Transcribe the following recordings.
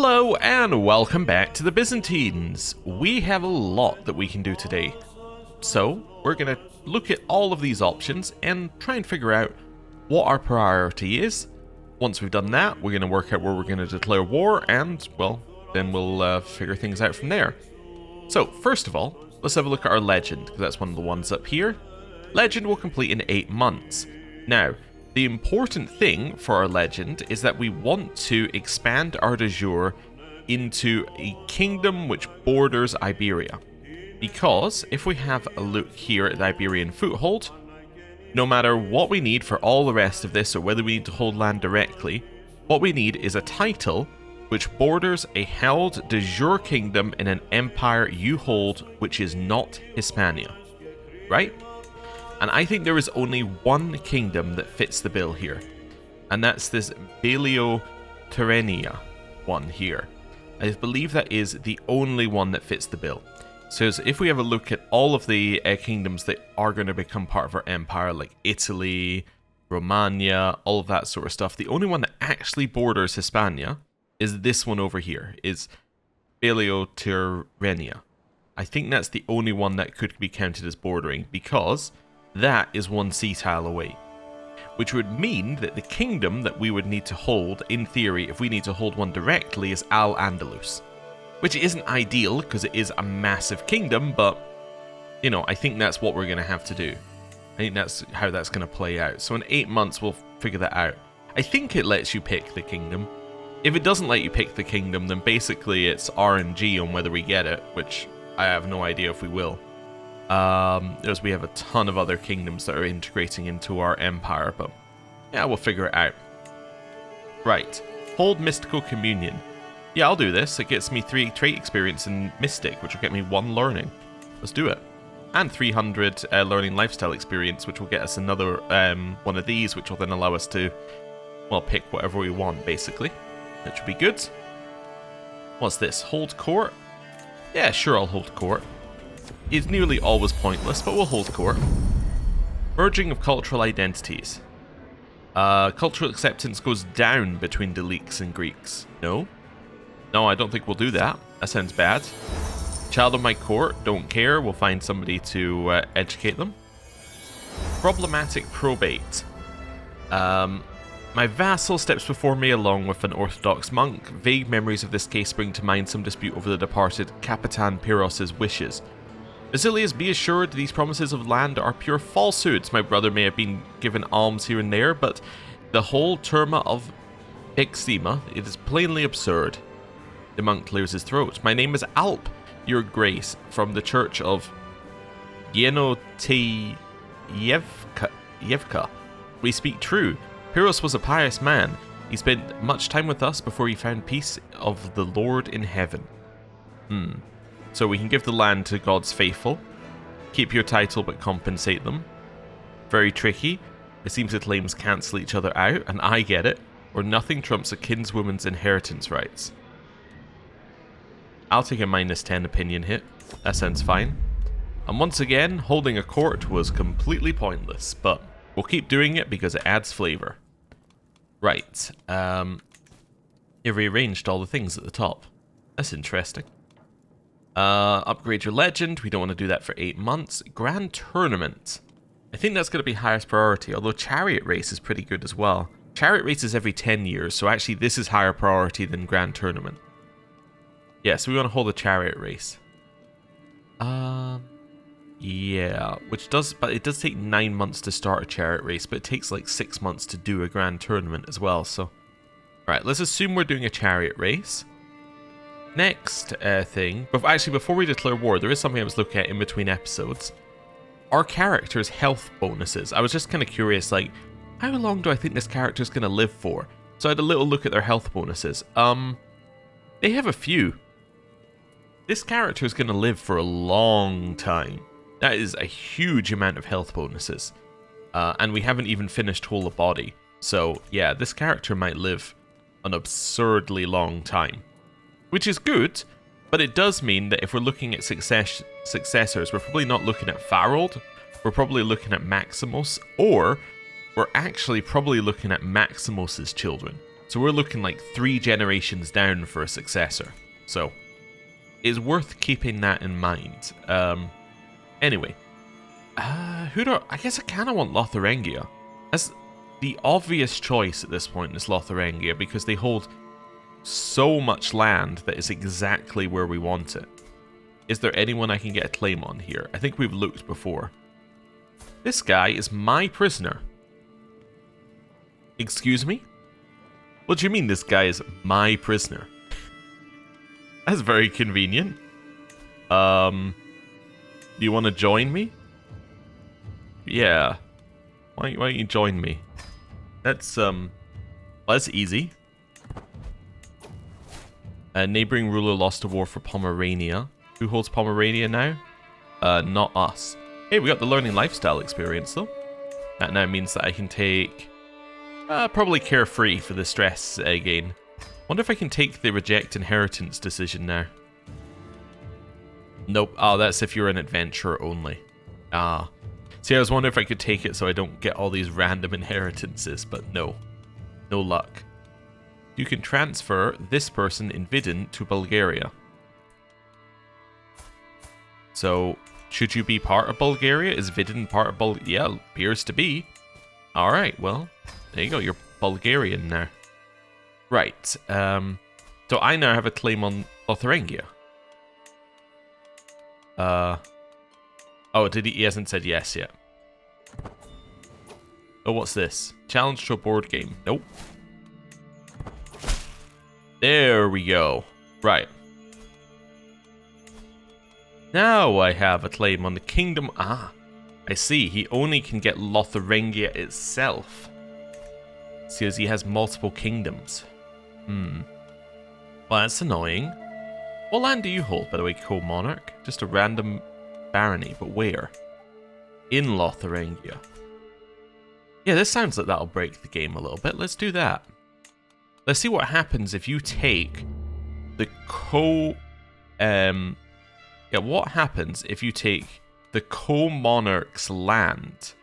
Hello and welcome back to the Byzantines. We have a lot that we can do today. So we're going to look at all of these options and try and figure out what our priority is. Once we've done that, we're going to work out where we're going to declare war and, well, then we'll figure things out from there. So first of all, let's have a look at our legend, because that's one of the ones up here. Legend will complete in 8 months. Now, the important thing for our legend is that we want to expand our de jure into a kingdom which borders Iberia. Because if we have a look here at the Iberian foothold, no matter what we need for all the rest of this or whether we need to hold land directly, what we need is a title which borders a held de jure kingdom in an empire you hold which is not Hispania. Right? And I think there is only one kingdom that fits the bill here. And that's this Tyrrhenia one here. I believe that is the only one that fits the bill. So if we have a look at all of the kingdoms that are going to become part of our empire, like Italy, Romagna, all of that sort of stuff, the only one that actually borders Hispania is this one over here, is Tyrrhenia. I think that's the only one that could be counted as bordering, because that is one sea tile away. Which would mean that the kingdom that we would need to hold, in theory, if we need to hold one directly, is Al-Andalus. Which isn't ideal, because it is a massive kingdom, but, you know, I think that's what we're going to have to do. I think that's how that's going to play out. So in 8 months, we'll figure that out. I think it lets you pick the kingdom. If it doesn't let you pick the kingdom, then basically it's RNG on whether we get it, which I have no idea if we will. As we have a ton of other kingdoms that are integrating into our empire, but yeah, we'll figure it out. Right, hold mystical communion. Yeah, I'll do this. It gets me 3 trait experience in mystic, which will get me 1 learning. Let's do it. And 300 learning lifestyle experience, which will get us another one of these, which will then allow us to, well, pick whatever we want, basically. That should be good. What's this? Hold court? Yeah, sure, I'll hold court. It's nearly always pointless, but we'll hold court. Merging of cultural identities. Cultural acceptance goes down between Deleeks and Greeks. No? No, I don't think we'll do that. That sounds bad. Child of my court, don't care. We'll find somebody to educate them. Problematic probate. My vassal steps before me along with an Orthodox monk. Vague memories of this case bring to mind some dispute over the departed Capitan Pyrrhos's wishes. Basilius, be assured these promises of land are pure falsehoods. My brother may have been given alms here and there, but the whole terma of Exima, it is plainly absurd. The monk clears his throat. My name is Alp, your grace, from the church of Yenoteyevka. We speak true. Pyrrhos was a pious man. He spent much time with us before he found peace of the Lord in heaven. So we can give the land to God's faithful, keep your title but compensate them. Very tricky. It seems the claims cancel each other out, and I get it, or nothing trumps a kinswoman's inheritance rights. I'll take a -10 opinion hit. That sounds fine. And once again, holding a court was completely pointless, but we'll keep doing it because it adds flavor. Right. It rearranged all the things at the top. That's interesting. Upgrade your legend. We don't want to do that for 8 months. Grand Tournament. I think that's going to be highest priority, although Chariot Race is pretty good as well. Chariot Race is every 10 years, so actually this is higher priority than Grand Tournament. Yeah, so we want to hold a Chariot Race. Yeah, but it does take 9 months to start a Chariot Race, but it takes like 6 months to do a Grand Tournament as well, so... Alright, let's assume we're doing a Chariot Race. Next thing, but actually before we declare war, there is something I was looking at in between episodes. Our character's health bonuses. I was just kind of curious, like, how long do I think this character's going to live for? So I had a little look at their health bonuses. They have a few. This character is going to live for a long time. That is a huge amount of health bonuses. And we haven't even finished Whole of Body. So yeah, this character might live an absurdly long time. Which is good, but it does mean that if we're looking at successors, we're probably not looking at Farold, we're probably looking at Maximus, or we're actually probably looking at Maximus's children. So we're looking like 3 generations down for a successor. So it's worth keeping that in mind. Anyway, I guess I kind of want Lotharingia. As the obvious choice at this point is Lotharingia because they hold so much land that is exactly where we want it. Is there anyone I can get a claim on here? I think we've looked before. This guy is my prisoner. Excuse me? What do you mean this guy is my prisoner? That's very convenient. Do you want to join me? Yeah. Why don't you join me? That's easy. A neighboring ruler lost a war for Pomerania. Who holds Pomerania now? Not us. Hey, we got the learning lifestyle experience though. That now means that I can take probably carefree for the stress gain. Wonder if I can take the reject inheritance decision now. Nope. Oh, that's if you're an adventurer only. Ah. See, I was wondering if I could take it so I don't get all these random inheritances, but no. No luck. You can transfer this person in Vidin to Bulgaria. So, should you be part of Bulgaria? Is Vidin part of Bulgaria? Yeah, appears to be. Alright, well, there you go. You're Bulgarian now. Right. So I now have a claim on Lotharingia. Oh, he hasn't said yes yet. Oh, what's this? Challenge to a board game. Nope. There we go. Right. Now I have a claim on the kingdom. Ah, I see. He only can get Lotharingia itself. Because he has multiple kingdoms. Well, that's annoying. What land do you hold, by the way, co-monarch? Just a random barony, but where? In Lotharingia. Yeah, this sounds like that'll break the game a little bit. Let's do that. Let's see what happens if you take the what happens if you take the co-monarch's land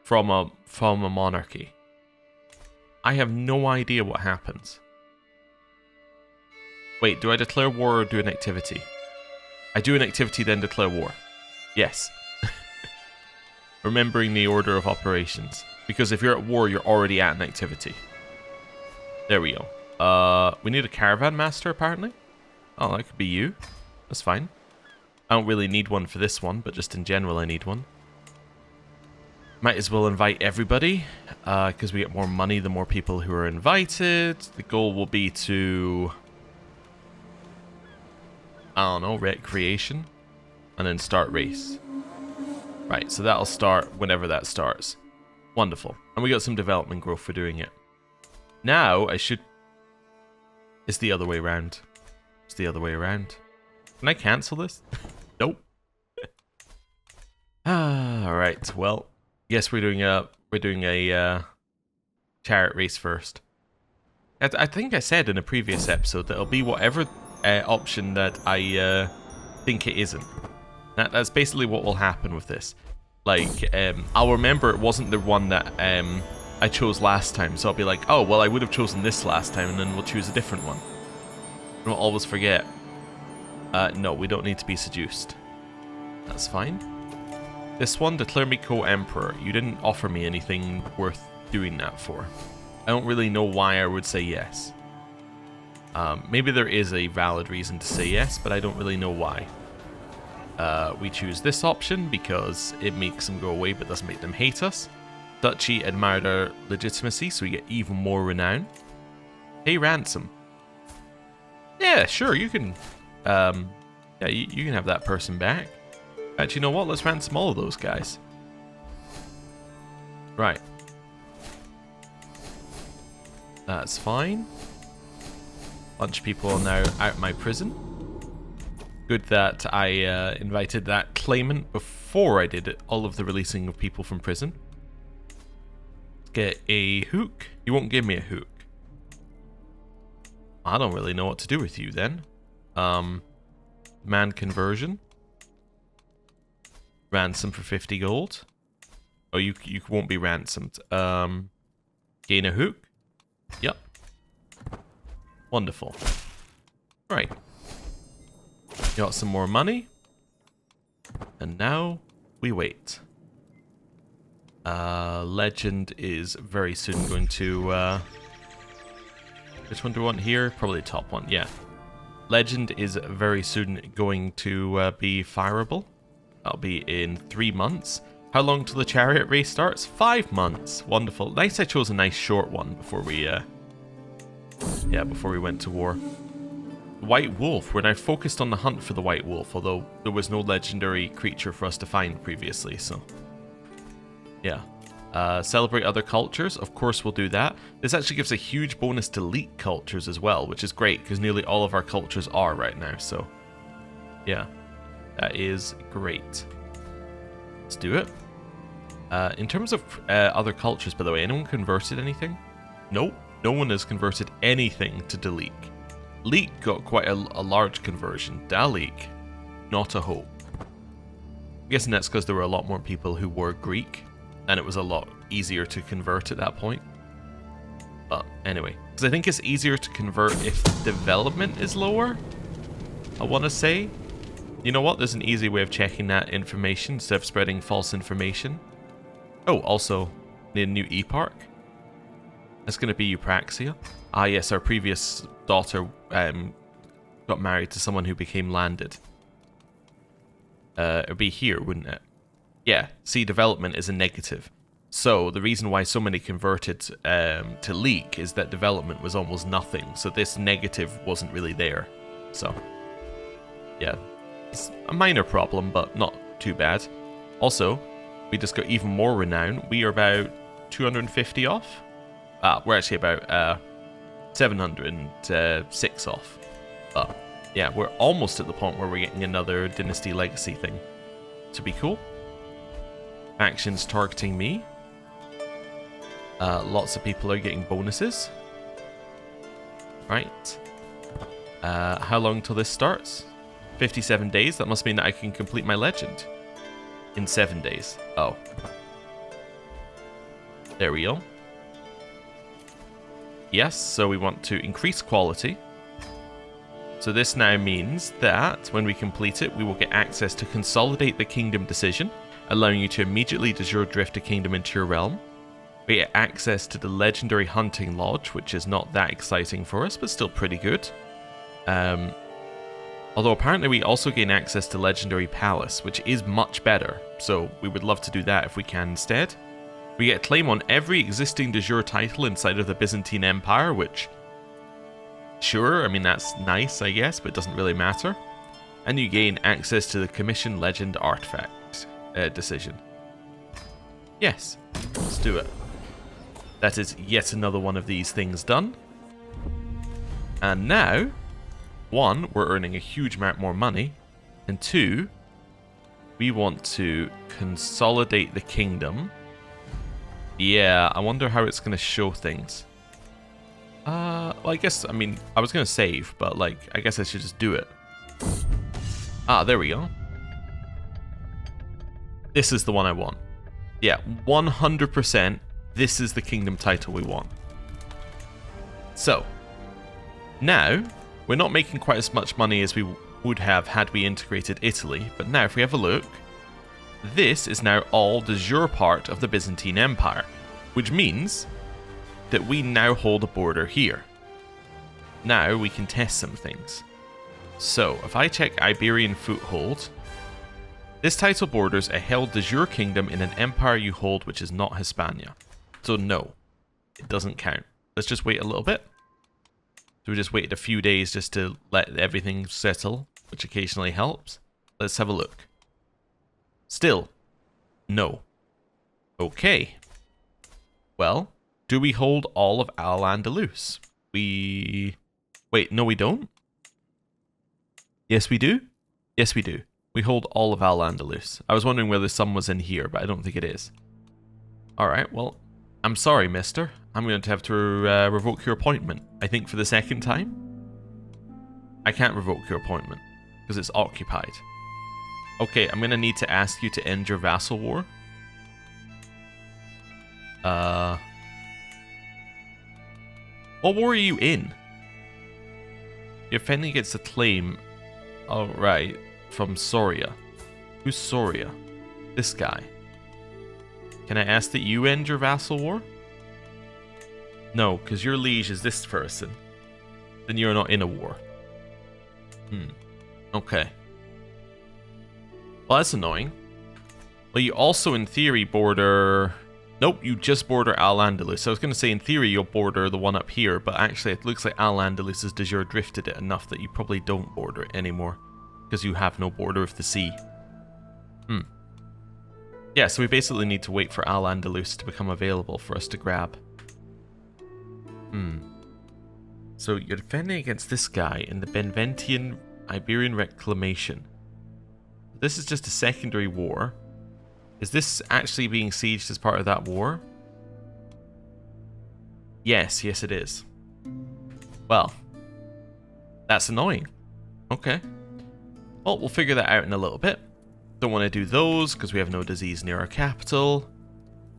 from a monarchy? I have no idea what happens. Wait, do I declare war or do an activity? I do an activity, then declare war. Yes. Remembering the order of operations. Because if you're at war, you're already at an activity. There we go. We need a caravan master, apparently. Oh, that could be you. That's fine. I don't really need one for this one, but just in general I need one. Might as well invite everybody, because we get more money the more people who are invited. The goal will be to... I don't know, recreation. And then start race. Right, so that'll start whenever that starts. Wonderful. And we got some development growth for doing it. Now, I should... It's the other way around. It's the other way around. Can I cancel this? Nope. Alright, well... Yes, we're doing a chariot race first. I think I said in a previous episode that it'll be whatever option that I think it isn't. That's basically what will happen with this. Like, I'll remember it wasn't the one that I chose last time, so I'll be like, oh, well, I would have chosen this last time, and then we'll choose a different one. And we'll always forget. No, we don't need to be seduced. That's fine. This one, declare me co-emperor. You didn't offer me anything worth doing that for. I don't really know why I would say yes. Maybe there is a valid reason to say yes, but I don't really know why. We choose this option because it makes them go away but doesn't make them hate us. Duchy admired our legitimacy, so we get even more renown. Pay ransom. Yeah, sure, you can... yeah, you can have that person back. Actually, you know what? Let's ransom all of those guys. Right. That's fine. Bunch of people are now out my prison. Good that I invited that claimant before I did all of the releasing of people from prison. Let's get a hook. You won't give me a hook. I don't really know what to do with you then. Man conversion. Ransom for 50 gold. Oh, you won't be ransomed. Gain a hook. Yep. Wonderful. Right. Got some more money. And now we wait. Legend is very soon going to... which one do we want here? Probably the top one, yeah. Legend is very soon going to be fireable. That'll be in 3 months. How long till the chariot race starts? 5 months. Wonderful. Nice I chose a nice short one before we... before we went to war. White Wolf. We're now focused on the hunt for the White Wolf, although there was no legendary creature for us to find previously, so... Yeah. Celebrate other cultures. Of course we'll do that. This actually gives a huge bonus to elite cultures as well, which is great, because nearly all of our cultures are right now, so... Yeah. That is great. Let's do it. In terms of other cultures, by the way, anyone converted anything? Nope. No one has converted anything to Dalik. Leek got quite a large conversion. Dalik, not a hope. I'm guessing that's because there were a lot more people who were Greek, and it was a lot easier to convert at that point. But anyway, because I think it's easier to convert if development is lower, I want to say. You know what? There's an easy way of checking that information instead of spreading false information. Oh, also, need a new eparch. That's going to be Eupraxia. Ah, yes, our previous daughter got married to someone who became landed. It'd be here, wouldn't it? Yeah, see, development is a negative. So, the reason why so many converted to Leek is that development was almost nothing. So, this negative wasn't really there. So, yeah. It's a minor problem, but not too bad. Also, we just got even more renown. We are about 250 off. We're actually about 706 off. But yeah, we're almost at the point where we're getting another Dynasty Legacy thing. To be cool. Actions targeting me. Lots of people are getting bonuses. Right. How long till this starts? 57 days. That must mean that I can complete my legend. In 7 days. Oh. There we go. Yes, so we want to increase quality. So this now means that when we complete it, we will get access to Consolidate the Kingdom decision, allowing you to immediately de jure drift a kingdom into your realm. We get access to the Legendary Hunting Lodge, which is not that exciting for us, but still pretty good. Although apparently we also gain access to Legendary Palace, which is much better, so we would love to do that if we can instead. We get a claim on every existing de jure title inside of the Byzantine Empire, which... Sure, I mean that's nice, I guess, but it doesn't really matter. And you gain access to the Commission Legend Artifact decision. Yes, let's do it. That is yet another one of these things done. And now, 1, we're earning a huge amount more money, and 2, we want to consolidate the kingdom. Yeah, I wonder how it's going to show things. Well, I guess, I mean, I was going to save, but, like, I guess I should just do it. Ah, there we go. This is the one I want. Yeah, 100%, this is the kingdom title we want. So, now, we're not making quite as much money as we would have had we integrated Italy, but now if we have a look, this is now all de jure part of the Byzantine Empire, which means that we now hold a border here. Now we can test some things. So, if I check Iberian Foothold, this title borders a held de jure kingdom in an empire you hold which is not Hispania. So no, it doesn't count. Let's just wait a little bit. So we just waited a few days just to let everything settle, which occasionally helps. Let's have a look. Still, no. Okay. Well, do we hold all of Al-Andalus? Wait, no we don't? Yes we do? Yes we do. We hold all of Al-Andalus. I was wondering whether some was in here, but I don't think it is. Alright, well, I'm sorry, mister. I'm going to have to revoke your appointment. I think for the second time. I can't revoke your appointment, because it's occupied. Okay, I'm going to need to ask you to end your vassal war. What war are you in? You're defending against a claim. Oh, right. From Soria. Who's Soria? This guy. Can I ask that you end your vassal war? No, because your liege is this person. Then you're not in a war. Okay. Well, that's annoying. Well, you also, in theory, border... Nope, you just border Al-Andalus. I was going to say, in theory, you'll border the one up here, but actually, it looks like Al-Andalus has de jure drifted it enough that you probably don't border it anymore, because you have no border of the sea. Yeah, so we basically need to wait for Al-Andalus to become available for us to grab. So you're defending against this guy in the Benventian Iberian Reclamation. This is just a secondary war. Is this actually being sieged as part of that war? Yes it is. Well, that's annoying. Okay. Well, we'll figure that out in a little bit. Don't want to do those because we have no disease near our capital.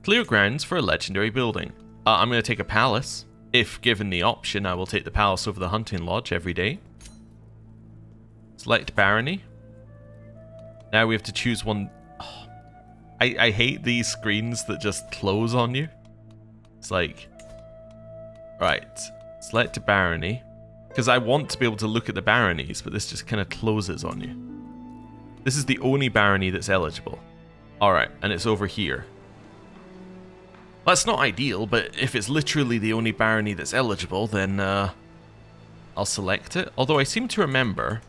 Clear grounds for a legendary building. I'm going to take a palace. If given the option, I will take the palace over the hunting lodge every day. Select barony. Now we have to choose one. Oh, I hate these screens that just close on you. It's like, right, select a barony. Because I want to be able to look at the baronies, but this just kind of closes on you. This is the only barony that's eligible. Alright, and it's over here. That's not ideal, but if it's literally the only barony that's eligible, then I'll select it. Although I seem to remember...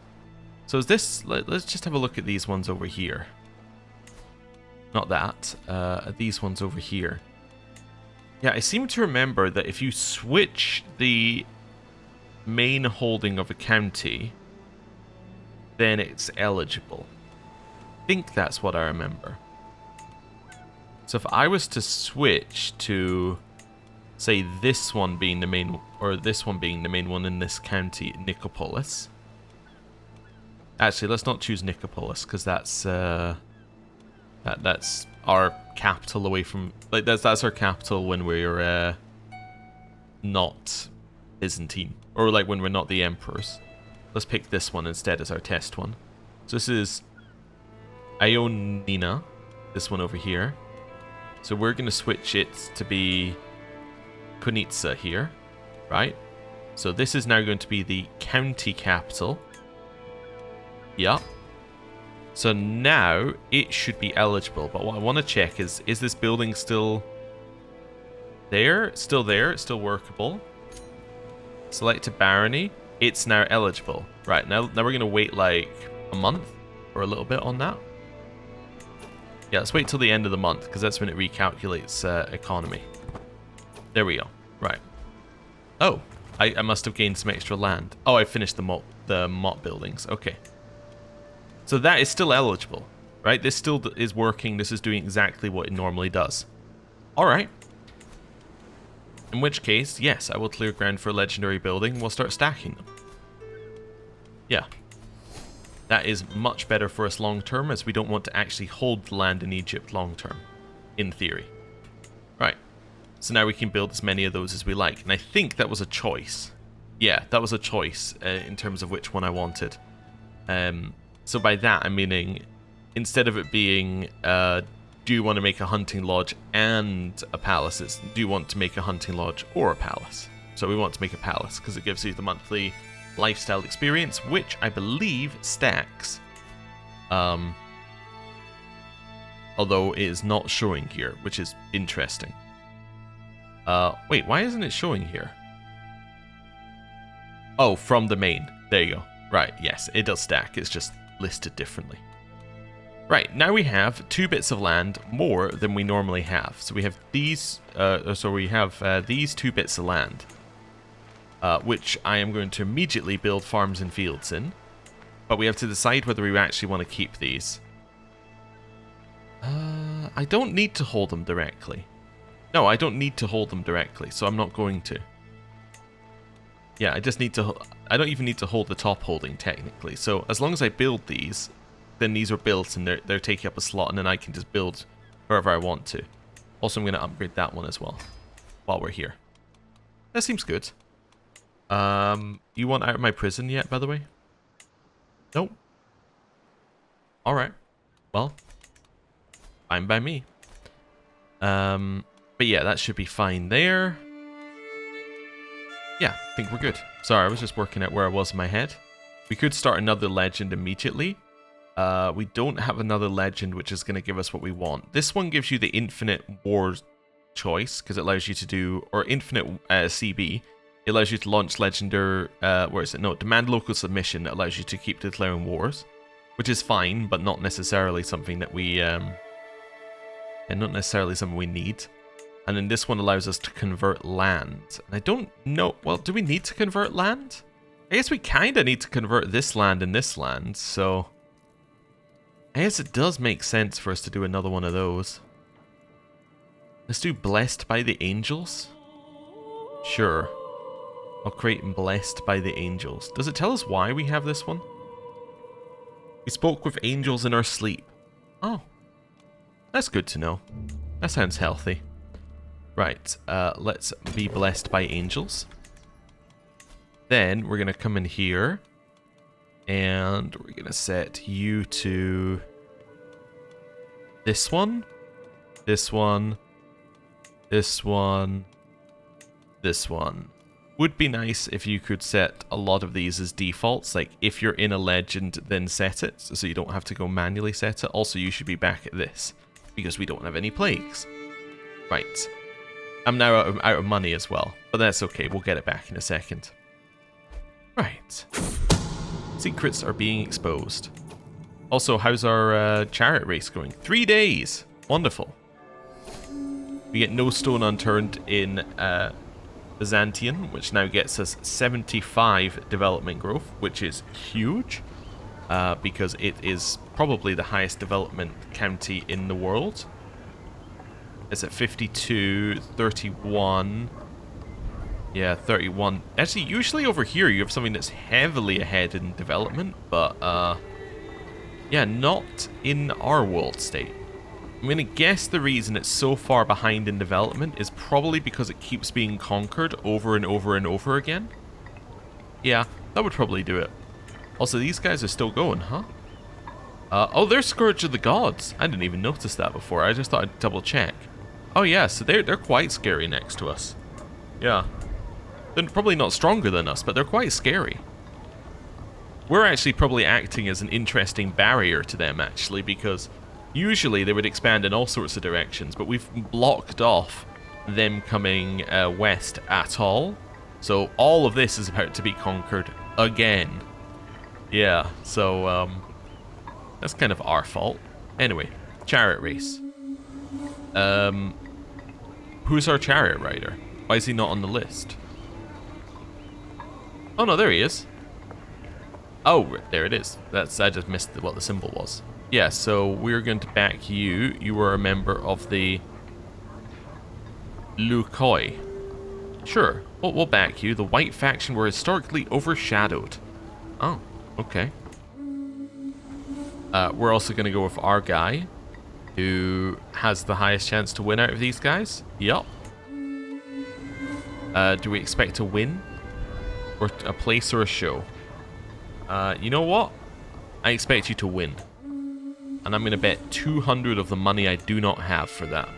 So is this... Let's just have a look at these ones over here. Not that. These ones over here. Yeah, I seem to remember that if you switch the main holding of a county, then it's eligible. I think that's what I remember. So if I was to switch to, say, this one being the main, or this one being the main one in this county, Nicopolis. Actually, let's not choose Nicopolis, because that's that's our capital away from, like, that's our capital when we're not Byzantine, or like when we're not the emperors. Let's pick this one instead as our test one. So this is Ionina, this one over here. So we're going to switch it to be Konitsa here, right? So this is now going to be the county capital. Yup. So now it should be eligible, but what I want to check is this building still there? It's still there, it's still workable. Select a barony. It's now eligible. Right, now we're going to wait like a month or a little bit on that. Yeah, let's wait till the end of the month, because that's when it recalculates economy. There we go. Right. Oh, I must have gained some extra land. Oh, I finished the motte buildings. Okay. So that is still eligible, right? This still is working. This is doing exactly what it normally does. All right. In which case, yes, I will clear ground for a legendary building. We'll start stacking them. Yeah. That is much better for us long term, as we don't want to actually hold the land in Egypt long term, in theory. Right. So now we can build as many of those as we like. And I think that was a choice. Yeah, that was a choice in terms of which one I wanted. So by that, I'm meaning, instead of it being, do you want to make a hunting lodge and a palace, it's, do you want to make a hunting lodge or a palace? So we want to make a palace, because it gives you the monthly lifestyle experience, which I believe stacks. Although it is not showing here, which is interesting. Wait, why isn't it showing here? Oh, from the main. There you go. Right, yes, it does stack. It's just listed differently. Right, now we have 2 bits of land more than we normally have. So we have these, these 2 bits of land. Which I am going to immediately build farms and fields in. But we have to decide whether we actually want to keep these. I don't need to hold them directly. No, I don't need to hold them directly, so I'm not going to. Yeah, I just need to... I don't even need to hold the top holding, technically. So as long as I build these, then these are built and they're taking up a slot, and then I can just build wherever I want to. Also, I'm going to upgrade that one as well, while we're here. That seems good. You want out of my prison yet, by the way? Nope. Alright. Well, fine by me. But yeah, that should be fine there. Yeah, I think we're good. Sorry, I was just working out where I was in my head. We could start another legend immediately. We don't have another legend which is going to give us what we want. This one gives you the infinite war choice, because it allows you to do, or infinite CB. It allows you to launch legendary, where is it? No, demand local submission. That allows you to keep declaring wars, which is fine, but not necessarily something that we, and not necessarily something we need. And then this one allows us to convert land. And I don't know, well, do we need to convert land? I guess we kind of need to convert this land and this land, so I guess it does make sense for us to do another one of those. Let's do Blessed by the Angels. Sure. I'll create Blessed by the Angels. Does it tell us why we have this one? We spoke with angels in our sleep. Oh. That's good to know. That sounds healthy. Right, let's be blessed by angels. Then we're going to come in here. And we're going to set you to this one, this one, this one, this one. Would be nice if you could set a lot of these as defaults. Like, if you're in a legend, then set it, so you don't have to go manually set it. Also, you should be back at this, because we don't have any plagues. Right. I'm now out of money as well, but that's okay. We'll get it back in a second. Right. Secrets are being exposed. Also, how's our chariot race going? 3 days! Wonderful. We get no stone unturned in Byzantine, which now gets us 75 development growth, which is huge, because it is probably the highest development county in the world. It's at 52, 31. Yeah, 31. Actually, usually over here you have something that's heavily ahead in development, but yeah, not in our world state. I'm gonna guess the reason it's so far behind in development is probably because it keeps being conquered over and over and over again. Yeah, that would probably do it. Also, these guys are still going, huh? Oh, they're Scourge of the Gods. I didn't even notice that before. I just thought I'd double check. Oh yeah, so they're quite scary next to us. Yeah. They're probably not stronger than us, but they're quite scary. We're actually probably acting as an interesting barrier to them, actually, because usually they would expand in all sorts of directions, but we've blocked off them coming west at all. So all of this is about to be conquered again. Yeah, so that's kind of our fault. Anyway, chariot race. Who's our chariot rider? Why is he not on the list? Oh no, there he is. Oh, there it is. I just missed what the symbol was. Yeah, so we're going to back you. You were a member of the Lukoi. Sure, we'll back you. The white faction were historically overshadowed. Oh, okay. We're also going to go with our guy, who has the highest chance to win out of these guys. Yup. Do we expect to win? Or a place or a show? You know what? I expect you to win. And I'm going to bet 200 of the money I do not have for that.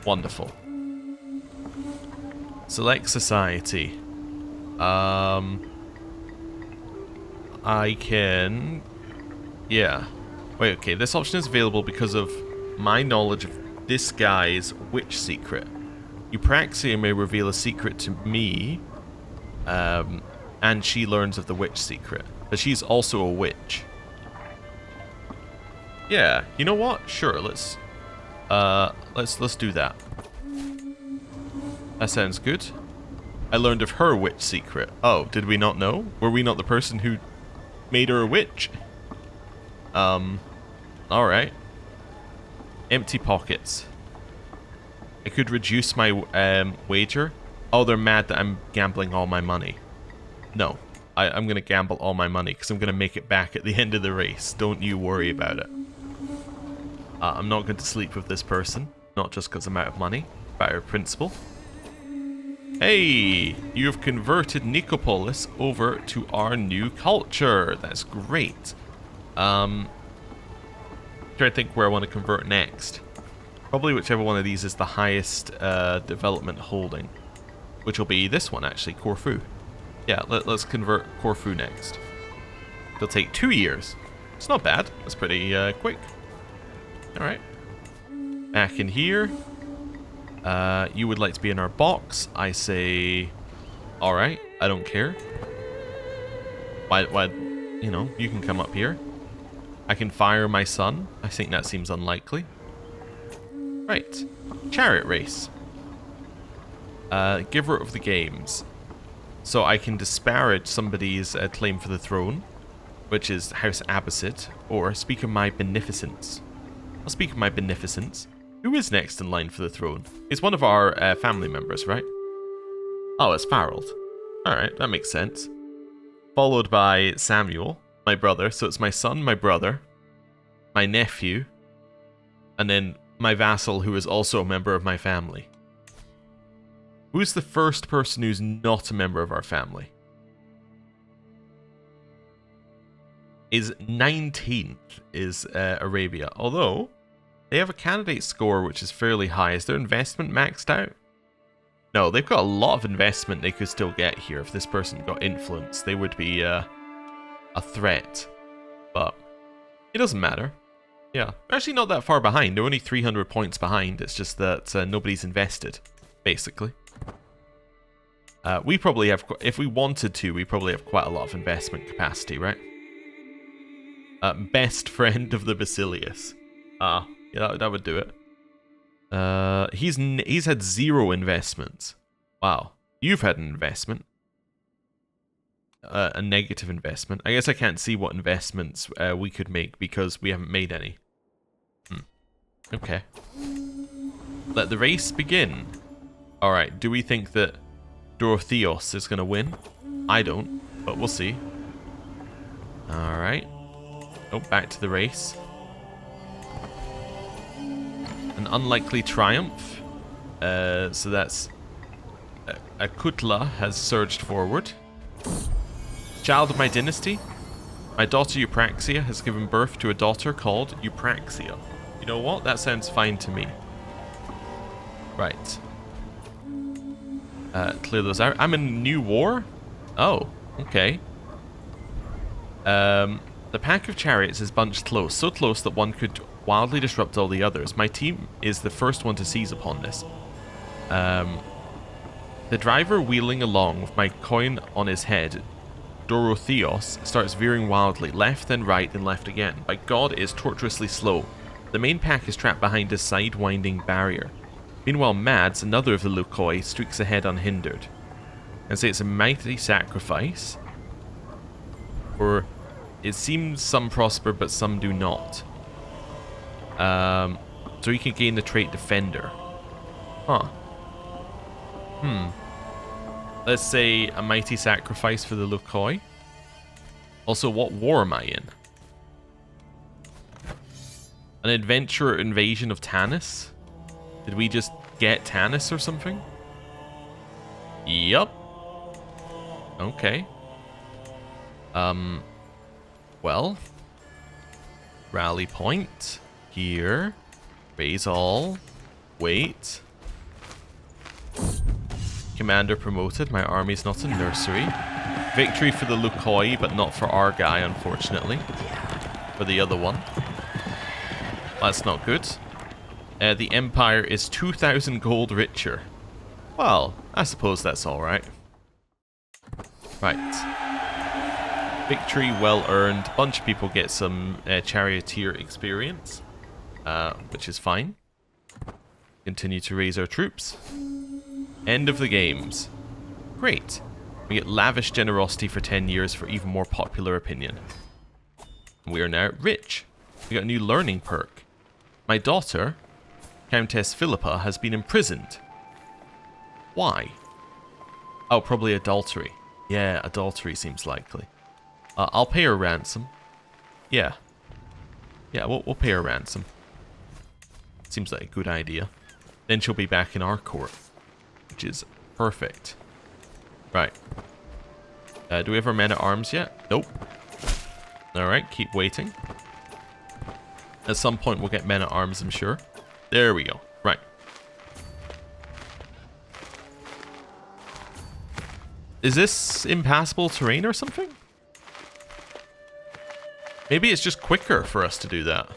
Wonderful. Select society. I can... Yeah. Wait, okay. This option is available because of my knowledge of this guy's witch secret. Eupraxia may reveal a secret to me, and she learns of the witch secret. But she's also a witch. Yeah, you know what? Sure, let's do that. That sounds good. I learned of her witch secret. Oh, did we not know? Were we not the person who made her a witch? Alright. Empty pockets. I could reduce my wager. Oh, they're mad that I'm gambling all my money. No, I'm going to gamble all my money because I'm going to make it back at the end of the race. Don't you worry about it. I'm not going to sleep with this person. Not just because I'm out of money. Matter of principle. Hey, you have converted Nicopolis over to our new culture. That's great. Trying to think where I want to convert next. Probably whichever one of these is the highest development holding, which will be this one actually, Corfu. Yeah, let's convert Corfu next. It'll take 2 years. It's not bad. That's pretty quick. All right. Back in here. You would like to be in our box. I say, all right. I don't care. Why? You know, you can come up here. I can fire my son. I think that seems unlikely. Right. Chariot race. Giver of the games. So I can disparage somebody's claim for the throne, which is House Abbasid, or speak of my beneficence. I'll speak of my beneficence. Who is next in line for the throne? It's one of our family members, right? Oh, it's Farrell. Alright, that makes sense. Followed by Samuel, my brother. So it's my son, my brother, my nephew, and then my vassal, who is also a member of my family. Who's the first person who's not a member of our family? Is 19th is Arabia. Although, they have a candidate score which is fairly high. Is their investment maxed out? No, they've got a lot of investment they could still get here. If this person got influence, they would be a threat. But it doesn't matter. Yeah, they're actually not that far behind. They're only 300 points behind. It's just that nobody's invested, basically. We probably have, if we wanted to, we probably have quite a lot of investment capacity, right? Best friend of the Basilius. Yeah, that would do it. He's had 0 investments. Wow. You've had an investment. A negative investment. I guess I can't see what investments we could make because we haven't made any. Okay. Let the race begin. Alright, do we think that Dorotheos is going to win? I don't, but we'll see. Alright. Oh, back to the race. An unlikely triumph. So that's... Akutla has surged forward. Child of my dynasty. My daughter Eupraxia has given birth to a daughter called Eupraxia. You know what? That sounds fine to me. Right. Clear those out. I'm in a new war? Oh, okay. The pack of chariots is bunched close, so close that one could wildly disrupt all the others. My team is the first one to seize upon this. The driver wheeling along with my coin on his head, Dorotheos, starts veering wildly, left then right then left again. By God, it is tortuously slow. The main pack is trapped behind a side-winding barrier. Meanwhile, Mads, another of the Lukoi, streaks ahead unhindered. And say it's a mighty sacrifice. Or it seems some prosper, but some do not. So you can gain the trait Defender. Huh. Let's say a mighty sacrifice for the Lukoi. Also, what war am I in? An adventure invasion of Tanis? Did we just get Tanis or something? Yup. Okay. Well. Rally point. Here. Raise all. Wait. Commander promoted. My army's not a nursery. Victory for the Lukoi, but not for our guy, unfortunately. For the other one. That's not good. The Empire is 2,000 gold richer. Well, I suppose that's alright. Right. Victory well earned. Bunch of people get some charioteer experience. Which is fine. Continue to raise our troops. End of the games. Great. We get lavish generosity for 10 years for even more popular opinion. We are now rich. We got a new learning perk. My daughter, Countess Philippa, has been imprisoned. Why? Oh, probably adultery. Yeah, adultery seems likely. I'll pay her ransom. Yeah. Yeah, we'll pay her ransom. Seems like a good idea. Then she'll be back in our court, which is Perfect. Right. Do we have our men-at-arms yet? Nope. Alright, keep waiting. At some point we'll get men-at-arms, I'm sure. There we go. Right. Is this impassable terrain or something? Maybe it's just quicker for us to do that.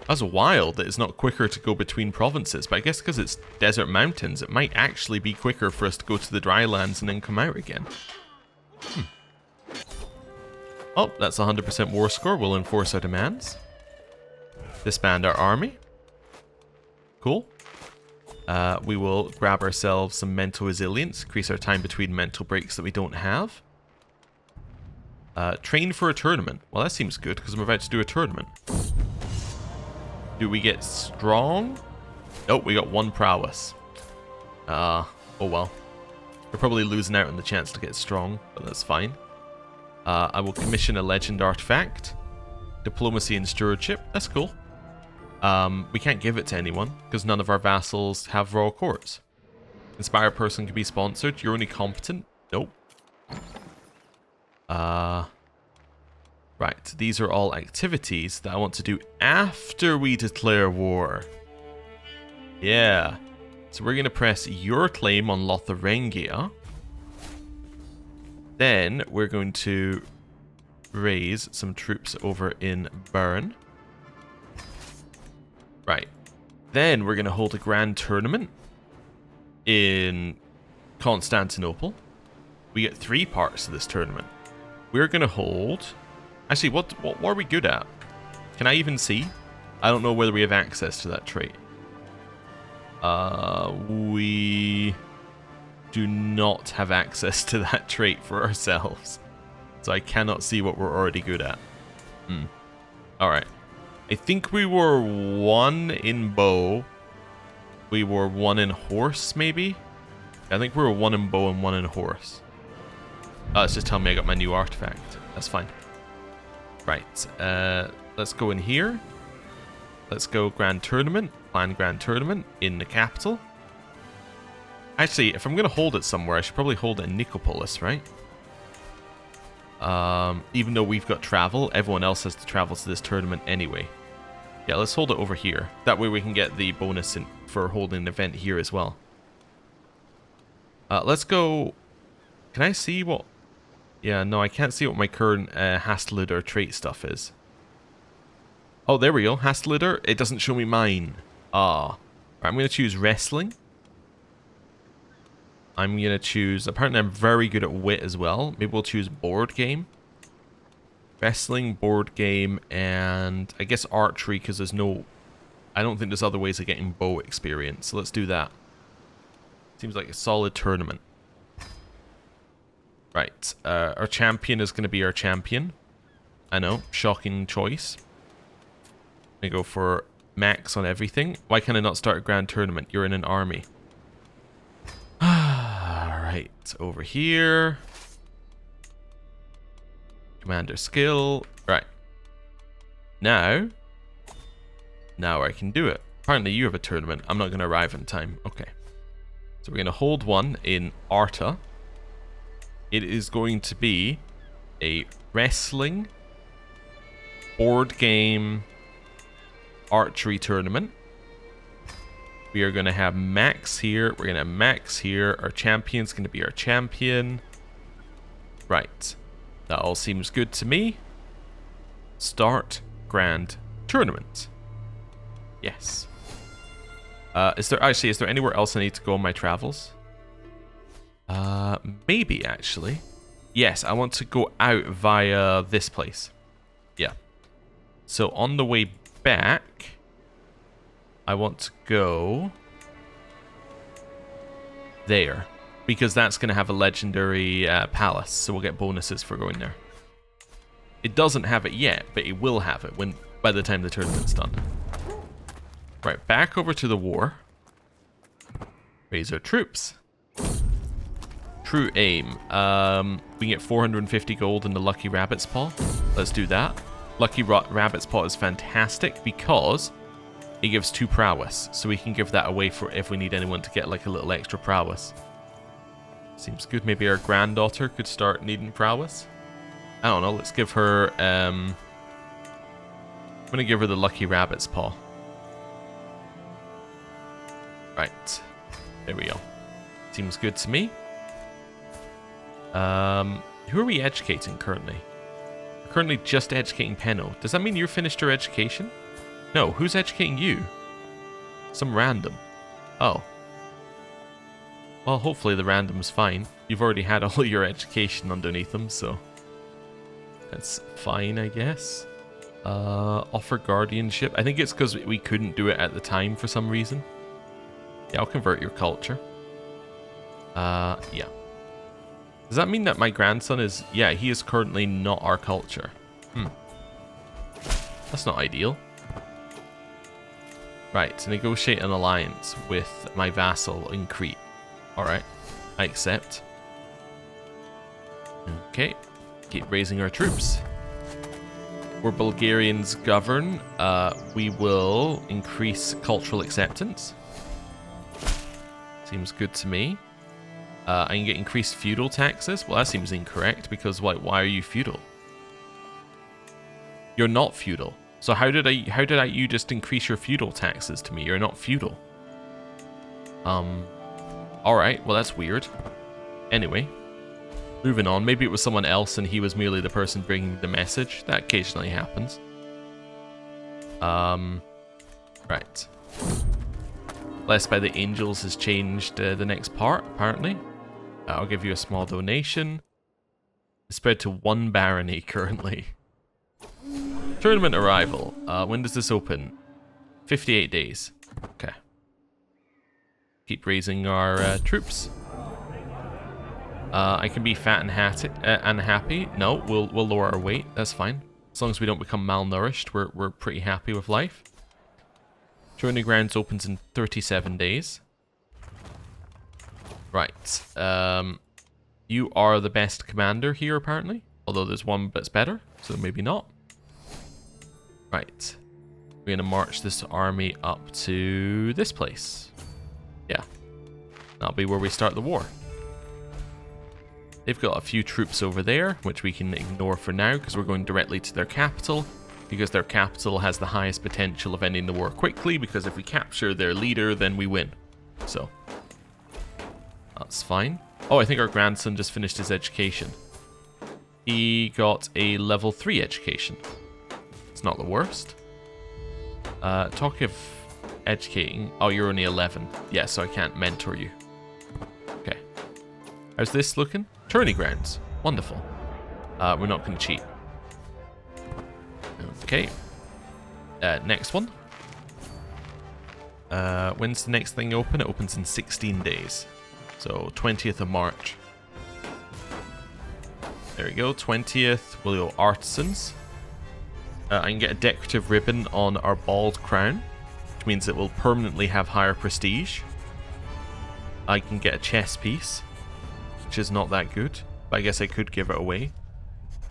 That's wild that it's not quicker to go between provinces, but I guess because it's desert mountains, it might actually be quicker for us to go to the dry lands and then come out again. Oh, that's 100% war score. We'll enforce our demands. Disband our army. Cool. We will grab ourselves some mental resilience, increase our time between mental breaks that we don't have. Train for a tournament. Well, that seems good because I'm about to do a tournament. Do we get strong? Nope, we got 1 prowess. Oh well. We're probably losing out on the chance to get strong, but that's fine. I will commission a legend artifact. Diplomacy and stewardship. That's cool. We can't give it to anyone because none of our vassals have royal courts. Inspire person can be sponsored. You're only competent. Nope. Right. These are all activities that I want to do after we declare war. Yeah. So we're going to press your claim on Lotharingia. Then we're going to raise some troops over in Bern. Right. Then we're going to hold a grand tournament in Constantinople. We get 3 parts of this tournament. We're going to hold... Actually, what are we good at? Can I even see? I don't know whether we have access to that trait. We do not have access to that trait for ourselves. So I cannot see what we're already good at. Alright. I think we were 1 in bow. We were 1 in horse, maybe? I think we were 1 in bow and 1 in horse. Oh, it's just telling me I got my new artifact. That's fine. Right. Let's go in here. Let's go grand tournament. Plan grand tournament in the capital. Actually, if I'm going to hold it somewhere, I should probably hold it in Nicopolis, right? Even though we've got travel, everyone else has to travel to this tournament anyway. Yeah, let's hold it over here. That way we can get the bonus for holding an event here as well. Let's go... Can I see what... Yeah, no, I can't see what my current Hastlider trait stuff is. Oh, there we go. Hastlider. It doesn't show me mine. Ah. Right, I'm going to choose wrestling. I'm going to choose... Apparently I'm very good at wit as well. Maybe we'll choose board game. Wrestling, board game, and I guess archery because there's no... I don't think there's other ways of getting bow experience. So let's do that. Seems like a solid tournament. Right. Our champion is going to be our champion. I know. Shocking choice. I'm going to go for max on everything. Why can I not start a grand tournament? You're in an army. Alright. Over here. Commander skill. Right. Now I can do it. Apparently you have a tournament. I'm not going to arrive in time. Okay. So we're going to hold one in Arta. It is going to be a wrestling, board game, archery tournament. We are going to have Max here. We're going to have Max here. Our champion's going to be our champion. Right. That all seems good to me. Start grand tournament. Yes. Is there anywhere else I need to go on my travels? Maybe actually. Yes, I want to go out via this place. Yeah. So on the way back, I want to go there because that's going to have a legendary palace, so we'll get bonuses for going there. It doesn't have it yet, but it will have it by the time the tournament's done. Right, back over to the war. Raise our troops. True aim. We can get 450 gold in the Lucky Rabbit's Paw. Let's do that. Lucky Rabbit's Paw is fantastic because It gives 2 prowess, so we can give that away for if we need anyone to get like a little extra prowess. Seems good. Maybe our granddaughter could start needing prowess. I don't know. Let's give her. I'm gonna give her the lucky rabbit's paw. Right, there we go. Seems good to me. Who are we educating currently? We're currently just educating Penno. Does that mean you're finished your education? No, who's educating you? Some random. Oh. Well, hopefully the random's fine. You've already had all your education underneath them, so that's fine, I guess. Offer guardianship. I think it's because we couldn't do it at the time for some reason. Yeah, I'll convert your culture. Yeah. Does that mean that my grandson is... Yeah, he is currently not our culture. That's not ideal. Right, to negotiate an alliance with my vassal in Crete. Alright, I accept. Okay, keep raising our troops. Where Bulgarians govern, we will increase cultural acceptance. Seems good to me. I can get increased feudal taxes. Well, that seems incorrect because why are you feudal? You're not feudal. So how did you just increase your feudal taxes to me? You're not feudal. Alright, well that's weird. Anyway, moving on. Maybe it was someone else and he was merely the person bringing the message. That occasionally happens. Right. Blessed by the Angels has changed the next part, apparently. I'll give you a small donation. It's spread to 1 barony currently. Tournament arrival. When does this open? 58 days. Okay. Keep raising our troops. I can be fat and happy. No, we'll lower our weight. That's fine. As long as we don't become malnourished, we're pretty happy with life. Training grounds opens in 37 days. Right. You are the best commander here, apparently. Although there's one that's better, so maybe not. Right. We're going to march this army up to this place. Yeah. That'll be where we start the war. They've got a few troops over there, which we can ignore for now, because we're going directly to their capital. Because their capital has the highest potential of ending the war quickly, because if we capture their leader, then we win. So, that's fine. Oh, I think our grandson just finished his education. He got a level 3 education. It's not the worst. Talking of educating... Oh, you're only 11. Yeah, so I can't mentor you. Okay. How's this looking? Tourney grounds. Wonderful. We're not going to cheat. Okay. Next one. When's the next thing open? It opens in 16 days. So, 20th of March. There we go. 20th, we'll go artisans. I can get a decorative ribbon on our bald crown, which means it will permanently have higher prestige. I can get a chess piece, which is not that good, but I guess I could give it away.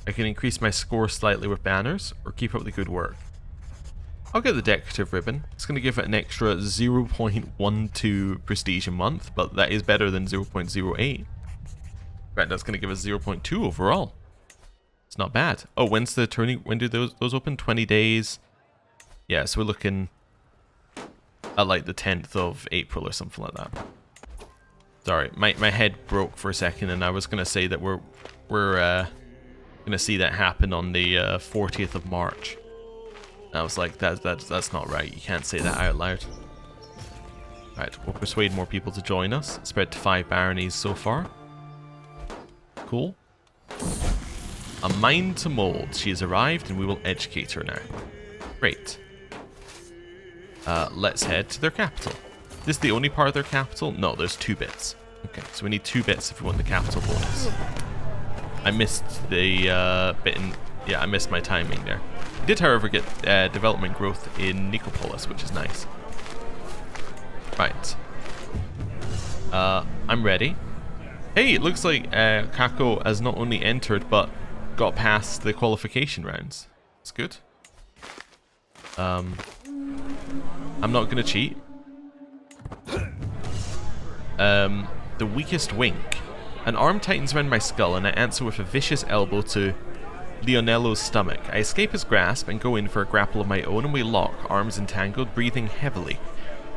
I can increase my score slightly with banners, or keep up the good work. I'll get the decorative ribbon. It's going to give it an extra 0.12 prestige a month, but that is better than 0.08. Right, that's going to give us 0.2 overall. It's not bad. Oh, when's the tourney? When do those open? 20 days. Yeah, so we're looking at like the 10th of April or something like that. Sorry, my head broke for a second, and I was going to say that we're going to see that happen on the 40th of March. I was like, that's not right. You can't say that out loud. Right, we'll persuade more people to join us. Spread to 5 baronies so far. Cool. A mind to mold. She has arrived and we will educate her now. Great. Let's head to their capital. This is the only part of their capital? No, there's 2 bits. Okay, so we need 2 bits if we want the capital bonus. I missed the bit in... Yeah, I missed my timing there. We did, however, get development growth in Nicopolis, which is nice. Right. I'm ready. Hey, it looks like Kako has not only entered, but got past the qualification rounds. It's good. I'm not going to cheat. The weakest wink. An arm tightens around my skull and I answer with a vicious elbow to Leonello's stomach. I escape his grasp and go in for a grapple of my own, and we lock, arms entangled, breathing heavily.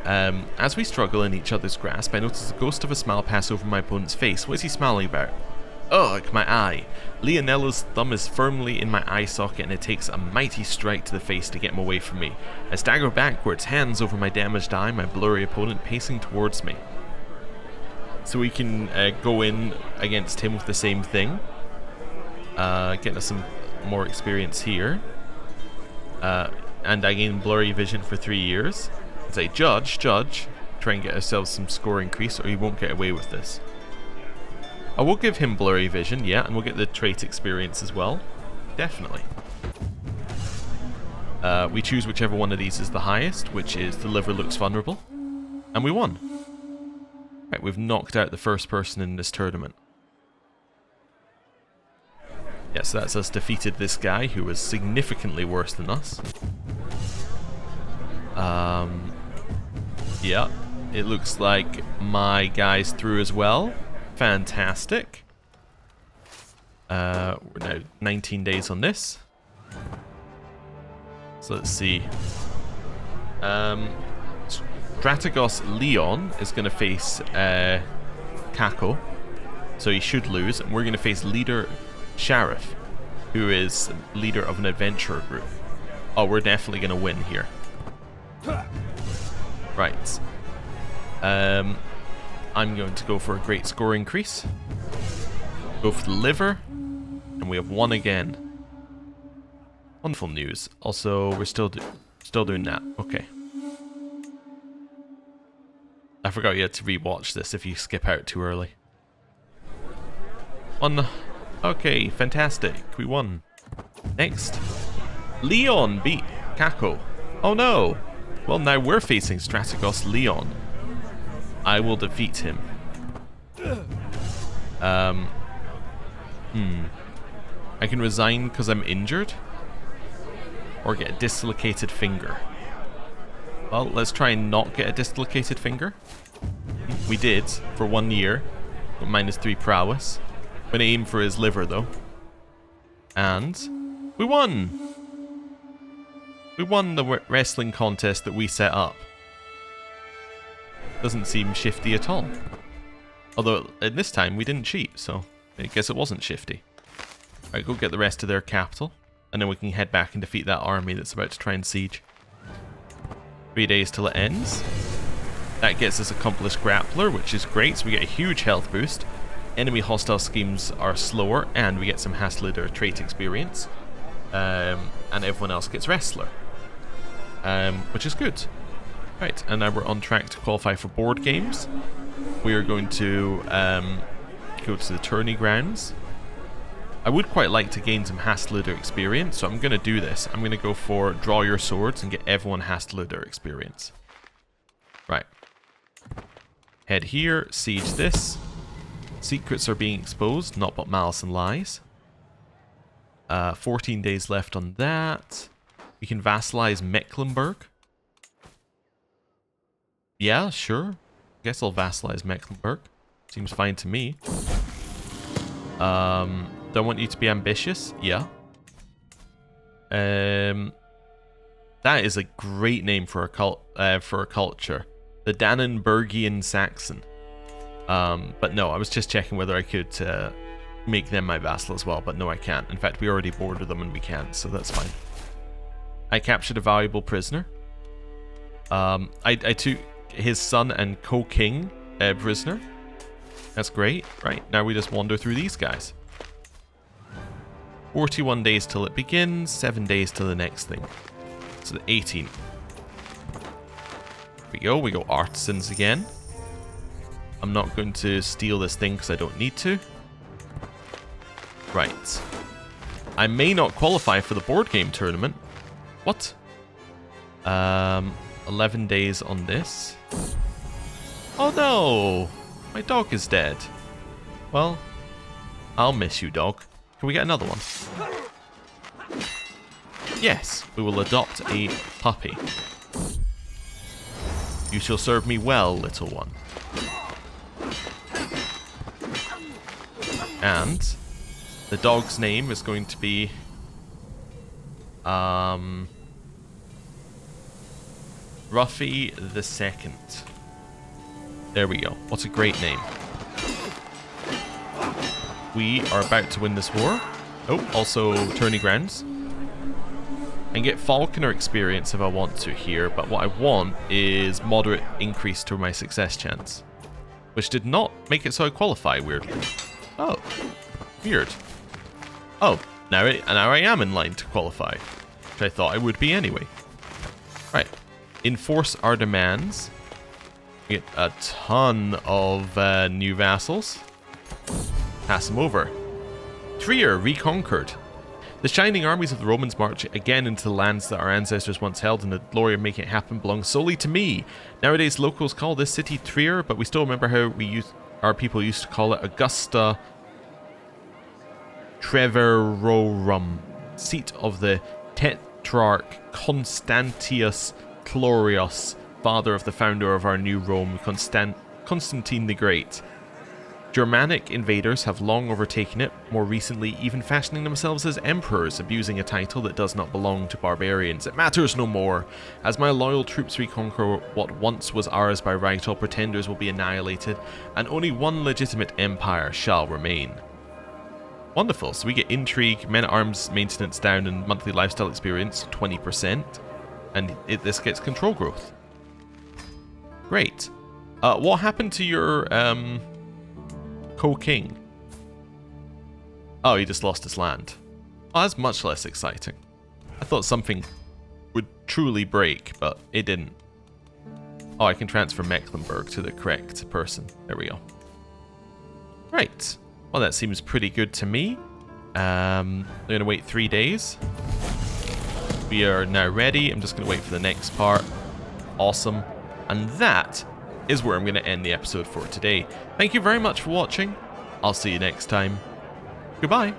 As we struggle in each other's grasp, I notice the ghost of a smile pass over my opponent's face. What is he smiling about? Ugh, my eye. Leonello's thumb is firmly in my eye socket and it takes a mighty strike to the face to get him away from me. I stagger backwards, hands over my damaged eye, my blurry opponent pacing towards me. So we can go in against him with the same thing. Getting us some more experience here. And I gain blurry vision for 3 years. As I judge, try and get ourselves some score increase or he won't get away with this. I will give him blurry vision, yeah, and we'll get the trait experience as well. Definitely. We choose whichever one of these is the highest, which is the liver looks vulnerable. And we won. Right, we've knocked out the first person in this tournament. Yeah, so that's us defeated this guy who was significantly worse than us. Yeah, it looks like my guy's through as well. Fantastic. We're now 19 days on this. So let's see. Strategos Leon is going to face Kako. So he should lose. And we're going to face Leader Sheriff, who is leader of an adventurer group. Oh, we're definitely going to win here. Right. I'm going to go for a great score increase. Go for the liver. And we have won again. Wonderful news. Also, we're still doing that. Okay. I forgot you had to rewatch this if you skip out too early. Okay, fantastic. We won. Next. Leon beat Kako. Oh no. Well, now we're facing Strategos Leon. I will defeat him. I can resign because I'm injured. Or get a dislocated finger. Well, let's try and not get a dislocated finger. We did for 1 year. But -3 prowess. I'm gonna aim for his liver though. And we won! We won the wrestling contest that we set up. Doesn't seem shifty at all. Although, at this time, we didn't cheat, so I guess it wasn't shifty. Alright, go get the rest of their capital, and then we can head back and defeat that army that's about to try and siege. 3 days till it ends. That gets us Accomplished Grappler, which is great, so we get a huge health boost. Enemy hostile schemes are slower, and we get some Haslider trait experience. And everyone else gets Wrestler. Which is good. Right, and now we're on track to qualify for board games. We are going to go to the tourney grounds. I would quite like to gain some Haslider experience, so I'm going to do this. I'm going to go for Draw Your Swords and get everyone Haslider experience. Right. Head here, siege this. Secrets are being exposed, not but malice and lies. 14 days left on that. We can vassalize Mecklenburg. Yeah, sure. Guess I'll vassalize Mecklenburg. Seems fine to me. Do I want you to be ambitious? Yeah. That is a great name for a culture. The Dannenbergian Saxon. But no, I was just checking whether I could make them my vassal as well, but no, I can't. In fact, we already border them and we can't, so that's fine. I captured a valuable prisoner. I took his son and co-king prisoner. That's great. Right, now we just wander through these guys. 41 days till it begins, 7 days till the next thing. So the 18th. Here we go artisans again. I'm not going to steal this thing because I don't need to. Right. I may not qualify for the board game tournament. What? 11 days on this. Oh no! My dog is dead. Well, I'll miss you, dog. Can we get another one? Yes, we will adopt a puppy. You shall serve me well, little one. And the dog's name is going to be Ruffy the Second. There we go. What a great name. We are about to win this war. Oh, also tourney grounds. And get Falconer experience if I want to here, but what I want is moderate increase to my success chance. Which did not make it so I qualify, weirdly. Oh, weird. Oh, now I am in line to qualify, which I thought I would be anyway. Right, enforce our demands. Get a ton of new vassals. Pass them over. Trier reconquered. The shining armies of the Romans march again into the lands that our ancestors once held, and the glory of making it happen belongs solely to me. Nowadays, locals call this city Trier, but we still remember how our people used to call it Augusta Treverorum, seat of the Tetrarch Constantius Chlorios, father of the founder of our new Rome, Constantine the Great. Germanic invaders have long overtaken it, more recently even fashioning themselves as emperors, abusing a title that does not belong to barbarians. It matters no more. As my loyal troops reconquer what once was ours by right, all pretenders will be annihilated, and only one legitimate empire shall remain. Wonderful, so we get intrigue, men-at-arms maintenance down, and monthly lifestyle experience 20%, and this gets control growth. Great. What happened to your co-king? Oh, he just lost his land. Oh, that's much less exciting. I thought something would truly break, but it didn't. Oh, I can transfer Mecklenburg to the correct person. There we go. Right. Well, that seems pretty good to me. I'm going to wait 3 days. We are now ready. I'm just going to wait for the next part. Awesome. And that is where I'm going to end the episode for today. Thank you very much for watching. I'll see you next time. Goodbye.